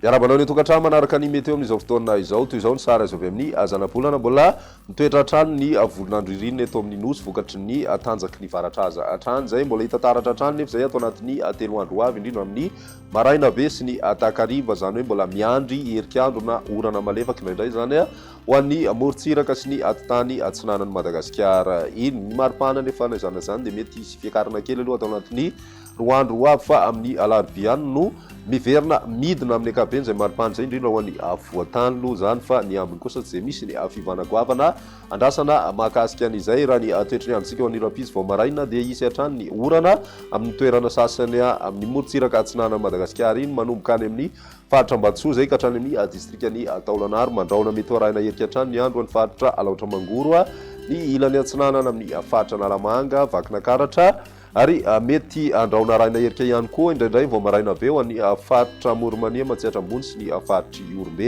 Miarabanao ny tokantrano manaraka ny meteo amin'izao fotoana izao toy izao ny sary azo avy amin'ny azanam-bolana mbola mitoetra hatrany ny volonandro irinina eto amin'ny nosy vokatry ny tanjaky ny varatra aza hatrany zay mbola hita taratra hatrany nefa zay atao anatin'ny telo andro avy indrindra amin'ny maraina be sy ny takariva zany hoe mbola miandry herik'andro na orana malefaka indraindray zany ho an'ny morontsiraka sy ny atitany atsinanan'ny Madagasikara. Iny ny maripana nefa zany dia mety hisy fiakarana kely aloha atao anatin'ny roa andro avy fa amin'ny alarobia any no miverina midina amin'ny ankapobeny zay maripana zay indrindra ho an'ny voatany aloha zany fa ny ambiny kosa tsy dia misy ny fivanagoavana andrasana mahakasika an'izay raha ny toetr'ny androntsika ho an'ny rapizy vao maraina dia hisy hatrany ny orana amin'ny toerana sasany amin'ny morontsiraka atsinanan'ny Madagasikara iny manomboka any amin'ny faritra Ambatsoa zay ka hatrany amin'ny distrikany Taolagnaro mandraona mety ho arahina herika hatrany ny andro ny faritra Alaotra Mangoro ny ilany atsinanana amin'ny faritra Analamanga Vakinakaratra ary mety andraona arahina herika ihany koa indraindray vao maraina be ho an'ny faritra Morimania Matsihatra Ambony sy ny faritry Iorombe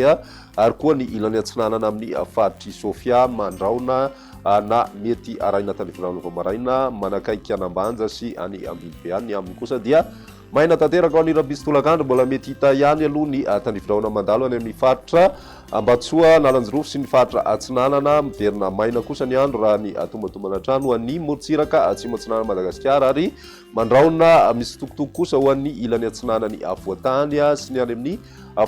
ary koa ny ilany atsinanana amin'ny faritry Sofia mandraona na mety arahina tandrifirano vao maraina manakaiky Anambanja sy any Ambilobe any. Ny aminy kosa dia maina tanteraka ho an'ny rabizy tolakandro mbola mety hita ihany aloha ny tandrifirahona mandalo any amin'ny faritra Ambatsoa Nalanjorofo sy ny faritra atsinanana miverina maina kosa ny andro raha ny tombatombana hatrany ho an'ny morontsiraka atsimo atsinanana Madagasikara ary mandraona misy tokotoko kosa ho an'ny ilany atsinanany voatany sy ny any amin'ny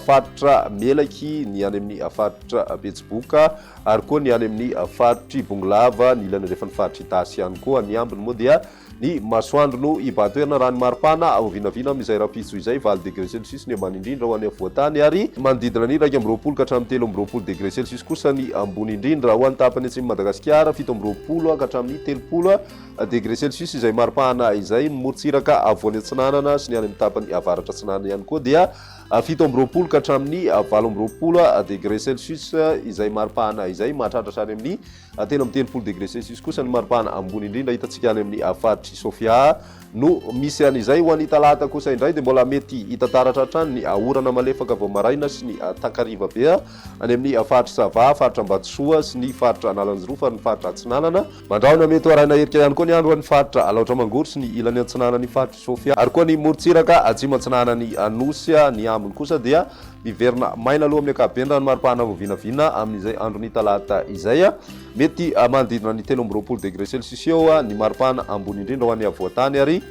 faritra Melaky, ny any amin'ny faritra Betsiboka ary koa ny any amin'ny faritry Bongolava, ny ilany rehefa ny faritry Itasy ihany koa. Ny ambiny moa dia ny masoandro no ibatoerana raha ny maripana ao vinavina amin'izay rapitso izay 20 degré celsius ny ambany indrindra ho an'ny voatany ary manodidina ny 120 ka hatramin'ny 320 degré celsius kosa ny ambony indrindra ho an'ny tapany atsimo Madagasikara 720 ka hatramin'ny 30 degré celsius izay maripana izay morontsiraka avoan'ny atsinanana sy ny any amin'ny tapany avaratra atsinanana ihany koa dia 720 ka hatramin'ny 820 degré celsius izay maripana izay mahatratratra any amin'ny tena amin'ny 30 degré celsius kosa ny maripana ambony indrindra hitantsika any amin'ny faritry Sofia no misy an'izay ho an'ny talata kosa indray dia mbola mety hita taratra hatrany ny orana malefaka vao maraina sy ny takariva be any amin'ny faritra Sava, faritra Ambatsoa sy ny faritra Nalanjorofo ary ny faritra atsinanana mandraona mety ho arahina herika ihany koa ny andro any faritra Alaotra Mangoro sy ny ilany atsinanany faritra Sofia ary koa ny morontsiraka atsimo atsinanany Anosy. Ny ambiny kosa dia miverina maina aloha amin'ny ankapobeny raha ny maripana vao vinavina amin'izay andron'ny talata izay mety manodidina ny 13 degré celsius eo ny maripana ambony indrindra ho an'ny avoatany ary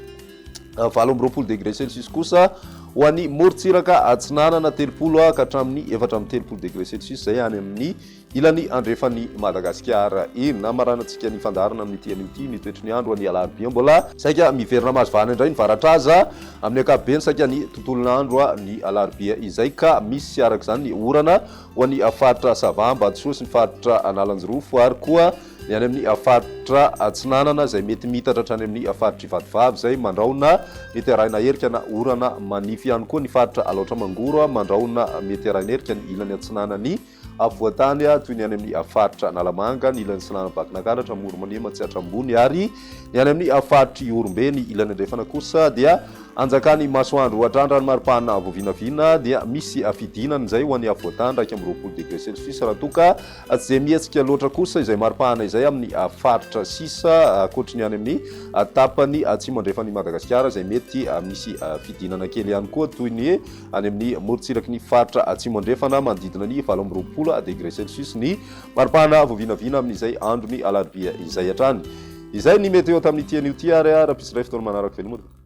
20 degré celsius kosa ho an'ny morontsiraka atsinanana 30 ka hatramin'ny 430 degré celsius zay any amin'ny ilany andrefan'ny Madagasikara iny na maranantsika ny fandarana amin'ny tian'ity ny toetry ny andro any alarobia mbola saika miverina mazivana indray ny varatra aza amin'ny ankapobeny saika ny tontolon'andro ny alarobia izay ka misy araka izany ny orana ho an'ny faritra Sava, Ambatsoa sy ny faritra Nalanjorofo ary koa ny any amin'ny faritra atsinanana zay mety mitatra hatrany amin'ny faritra Ivatovavy zay mandraona mety arahina herika na orana manify ihany koa ny faritra Alaotra Mangoro mandraona mety arahina herika ny ilany atsinanany voatany toy ny any amin'ny faritra Analamanga, ny ilany atsinanana Vakinakaratra, Morimania Matsihatra Ambony ary ny any amin'ny faritra Iorombe. Ny ilany andrefana kosa dia anjakany masoandro hatrany raha ny maripana vao vinavina dia misy fidinana zay ho an'ny voatany 120 degré celsius raha toka tsy dia mihetsika loatra kosa izay maripana izay amin'ny faritra sisa akoatry ny any amin'ny tapany atsimo andrefan'ny Madagasikara zay mety misy fidinana kely ihany koa toy ny any amin'ny morontsiraky ny faritra atsimo andrefana manodidina ny 20 degré celsius ny maripana vao vinavina amin'izay andro ny alarobia izay hatrany. Izay ny meteo tamin'ny tian'io ty ary rapiso ray fotoana manaraka velomody.